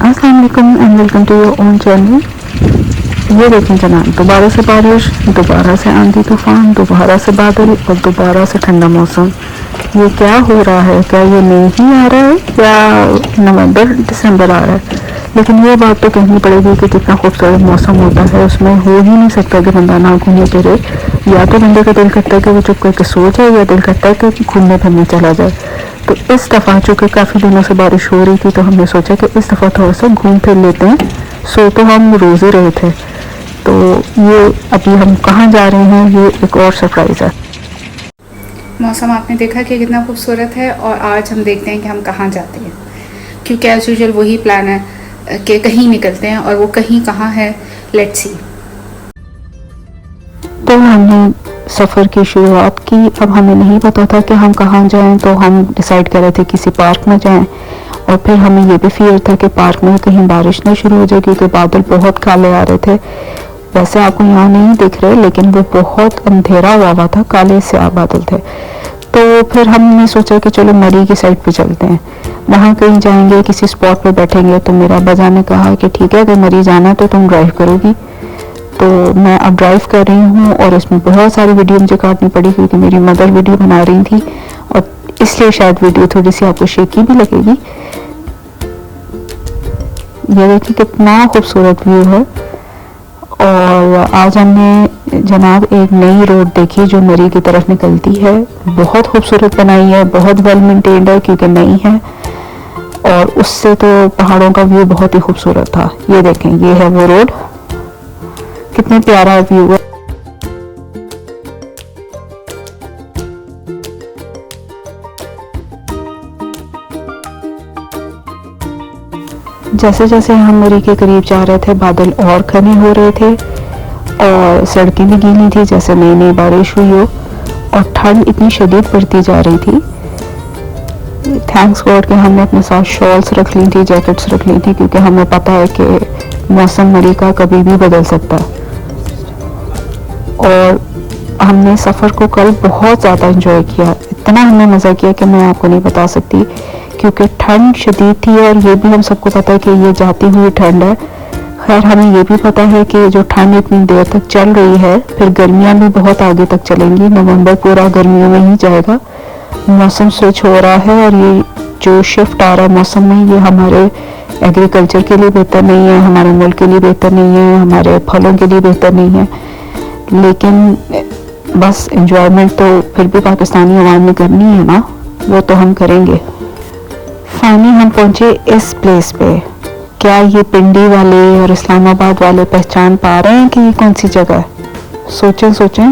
अस्सलाम वालेकुम and welcome to your own channel. ये देखें जनाब, दोबारा से बारिश, दोबारा से आंधी तूफान, दोबारा से बादल और दोबारा से ठंडा मौसम। ये क्या हो रहा है? क्या ये मई ही आ रहा है या नवंबर दिसंबर आ रहा है? लेकिन ये बात तो कहनी पड़ेगी कि कितना खूबसूरत मौसम होता है, उसमें हो ही नहीं सकता कि बंदा ना घूमे फिरे। या तो बंदे का दिल करता है कि वो चुप करके सो जाए या दिल करता है कि घूमने फिरने चला जाए। तो इस दफ़ा चूँकि काफ़ी दिनों से बारिश हो रही थी तो हमने सोचा कि इस दफ़ा थोड़ा सा घूम फिर लेते हैं। सो तो हम रोज़ ही रहे थे, तो ये अभी हम कहाँ जा रहे हैं ये एक और सरप्राइज़ है। मौसम आपने देखा कि कितना खूबसूरत है और आज हम देखते हैं कि हम कहाँ जाते हैं, क्योंकि एज यूजुअल वही प्लान है कि कहीं निकलते हैं और वो कहीं कहाँ है, लेट्स सी। तो हमने सफ़र की शुरुआत की। अब हमें नहीं पता था कि हम कहाँ जाएं, तो हम डिसाइड कर रहे थे किसी पार्क में जाएं। और फिर हमें ये भी फियर था कि पार्क में कहीं बारिश ना शुरू हो जाए, क्योंकि बादल बहुत काले आ रहे थे। वैसे आपको यहाँ नहीं दिख रहे, लेकिन वो बहुत अंधेरा हुआ था, काले से बादल थे। तो फिर हमने सोचा कि चलो मरी की साइड पे चलते हैं, वहाँ कहीं जाएंगे, किसी स्पॉट पे बैठेंगे। तो मेरा अब्बा ने कहा कि ठीक है, अगर मरी जाना तो तुम ड्राइव करोगी। तो मैं अब ड्राइव कर रही हूँ और इसमें बहुत सारी वीडियो मुझे काटनी पड़ी, क्योंकि मेरी मदर वीडियो बना रही थी और इसलिए शायद वीडियो थोड़ी सी आपको शेकी भी लगेगी। ये देखिए कितना खूबसूरत व्यू है। और आज हमने जनाब एक नई रोड देखी जो मरी की तरफ निकलती है। बहुत खूबसूरत बनाई है, बहुत वेल मेंटेन्ड है क्योंकि नई है। और उससे तो पहाड़ों का व्यू बहुत ही खूबसूरत था। ये देखें, ये है वो रोड, कितने प्यारा व्यू है। जैसे जैसे हम मरी के करीब जा रहे थे, बादल और घने हो रहे थे और सड़कें भी गीली थी जैसे नई नई बारिश हुई हो। और ठंड इतनी शदीद पड़ती जा रही थी। थैंक्स गॉड कि हमने अपने साथ शॉल्स रख ली थी, जैकेट्स रख ली थी, क्योंकि हमें पता है कि मौसम मरी का कभी भी बदल सकता है। और हमने सफ़र को कल बहुत ज़्यादा इंजॉय किया, इतना हमने मज़ा किया कि मैं आपको नहीं बता सकती, क्योंकि ठंड शदीद थी। और ये भी हम सबको पता है कि ये जाती हुई ठंड है। खैर हमें ये भी पता है कि जो ठंड इतनी देर तक चल रही है, फिर गर्मियाँ भी बहुत आगे तक चलेंगी। नवंबर पूरा गर्मियों में ही जाएगा। मौसम स्विच हो रहा है और ये जो शिफ्ट आ रहा है मौसम में, ये हमारे एग्रीकल्चर के लिए बेहतर नहीं है, हमारे मुल्क के लिए बेहतर नहीं है, हमारे फलों के लिए बेहतर नहीं है। लेकिन बस एंजॉयमेंट तो फिर भी पाकिस्तानी अवाम में करनी है ना, वो तो हम करेंगे। फाइनली हम पहुंचे इस प्लेस पे। क्या ये पिंडी वाले और इस्लामाबाद वाले पहचान पा रहे हैं कि ये कौन सी जगह है? सोचें सोचें।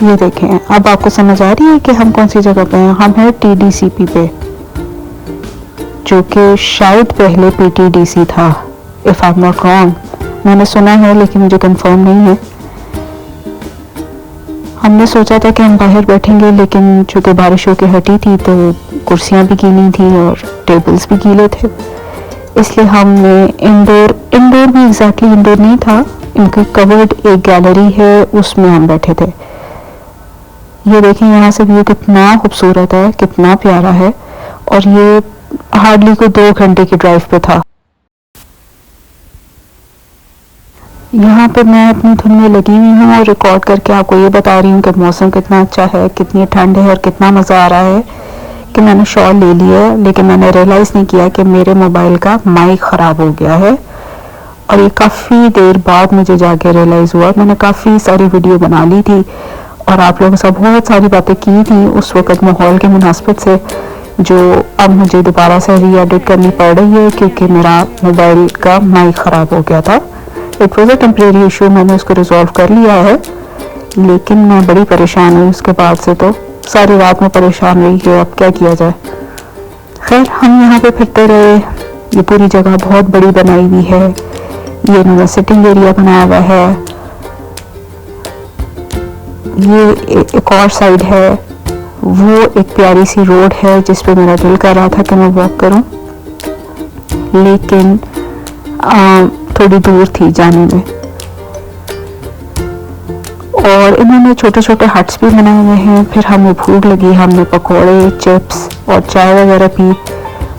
ये देखें, अब आपको समझ आ रही है कि हम कौन सी जगह पे हैं। हम हैं TDCP पे, जो कि शायद पहले PTDC था, if I am not wrong. मैंने सुना है लेकिन मुझे कंफर्म नहीं है। हमने सोचा था कि हम बाहर बैठेंगे, लेकिन चूँकि बारिश होकर हटी थी तो कुर्सियाँ भी गीली थी और टेबल्स भी गीले थे, इसलिए हमने इंडोर भी एग्जैक्टली इंडोर नहीं था, इनकी कवर्ड एक गैलरी है उसमें हम बैठे थे। ये देखें, यहाँ से व्यू कितना खूबसूरत है, कितना प्यारा है। और ये हार्डली कोई 2 घंटे की ड्राइव पे था। यहाँ पे मैं अपनी धुन में लगी हुई हूँ और रिकॉर्ड करके आपको ये बता रही हूँ कि मौसम कितना अच्छा है, कितनी ठंड है और कितना मज़ा आ रहा है कि मैंने शॉल ले लिया है। लेकिन मैंने रियलाइज़ नहीं किया कि मेरे मोबाइल का माइक ख़राब हो गया है। और ये काफ़ी देर बाद मुझे जाके रियलाइज़ हुआ। मैंने काफ़ी सारी वीडियो बना ली थी और आप लोगों से बहुत सारी बातें की थी उस वक़्त माहौल के मुनासबत से, जो अब मुझे दोबारा से री एडिट करनी पड़ रही है क्योंकि मेरा मोबाइल का माइक ख़राब हो गया था। It was a temporary issue, मैंने उसको रिजॉल्व कर लिया है, लेकिन मैं बड़ी परेशान हुई उसके बाद से। तो सारी रात में परेशान रही कि अब क्या किया जाए। खैर हम यहाँ पे फिरते रहे। ये पूरी जगह बहुत बड़ी बनाई हुई है। ये नया सिटिंग एरिया बनाया हुआ है। ये एक और साइड है, वो एक प्यारी सी रोड है जिस पे मेरा दिल कर रहा था कि मैं वॉक करूं, लेकिन थोड़ी दूर थी जाने में। और इन्होंने छोटे छोटे हट्स भी बनाए हुए हैं। फिर हमें भूख लगी, हमने पकोड़े, चिप्स और चाय वगैरह पी।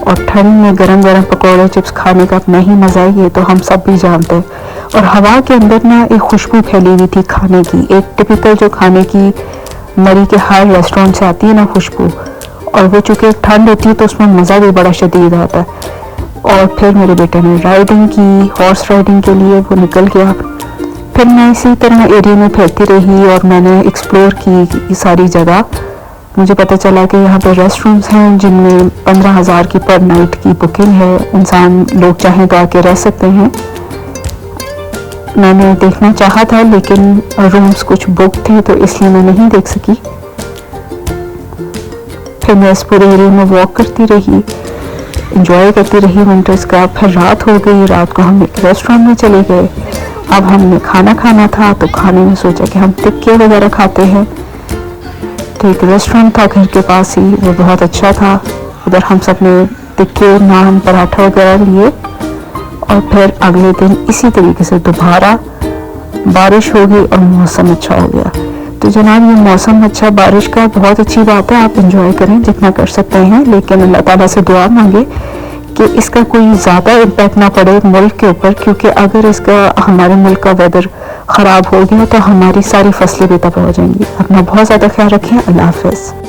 और ठंड में गरम गरम पकोड़े चिप्स खाने का अपना ही मज़ा है, ये तो हम सब भी जानते हैं। और हवा के अंदर ना एक खुशबू फैली हुई थी खाने की, एक टिपिकल जो खाने की मरी के हर रेस्टोरेंट से आती है ना खुशबू। और वो चूँकि ठंड होती है तो उसमें मज़ा भी बड़ा शदीद आता है। और फिर मेरे बेटे ने राइडिंग की, हॉर्स राइडिंग के लिए वो निकल गया। फिर मैं इसी तरह एरिया में फिरती रही और मैंने एक्सप्लोर की सारी जगह। मुझे पता चला कि यहाँ पे रेस्टोरेंट्स हैं जिनमें 15,000 की पर नाइट की बुकिंग है, इंसान लोग चाहें तो आके रह सकते हैं। मैंने देखना चाहा था लेकिन रूम्स कुछ बुक थे तो इसलिए मैं नहीं देख सकी। फिर मैं इस पूरे एरिया में वॉक करती रही, इंजॉय करती रही विंटर्स का। फिर रात हो गई, रात को हम एक रेस्टोरेंट में चले गए। अब हमने खाना खाना था तो खाने में सोचा कि हम टिक्के वगैरह खाते हैं। तो एक रेस्टोरेंट था घर के पास ही, वो बहुत अच्छा था। उधर हम सब ने टिक्के, नान, पराठा वगैरह लिए। और फिर अगले दिन इसी तरीके से दोबारा बारिश हो गई और मौसम अच्छा हो गया। तो जनाब ये मौसम अच्छा, बारिश का बहुत अच्छी बात है, आप इंजॉय करें जितना कर सकते हैं। लेकिन अल्लाह ताला से दुआ मांगे कि इसका कोई ज़्यादा इम्पैक्ट ना पड़े मुल्क के ऊपर, क्योंकि अगर इसका हमारे मुल्क का वेदर ख़राब हो गया तो हमारी सारी फसलें भी तबाह हो जाएंगी। अपना बहुत ज़्यादा ख्याल रखें। अल्लाह हाफ़िज़।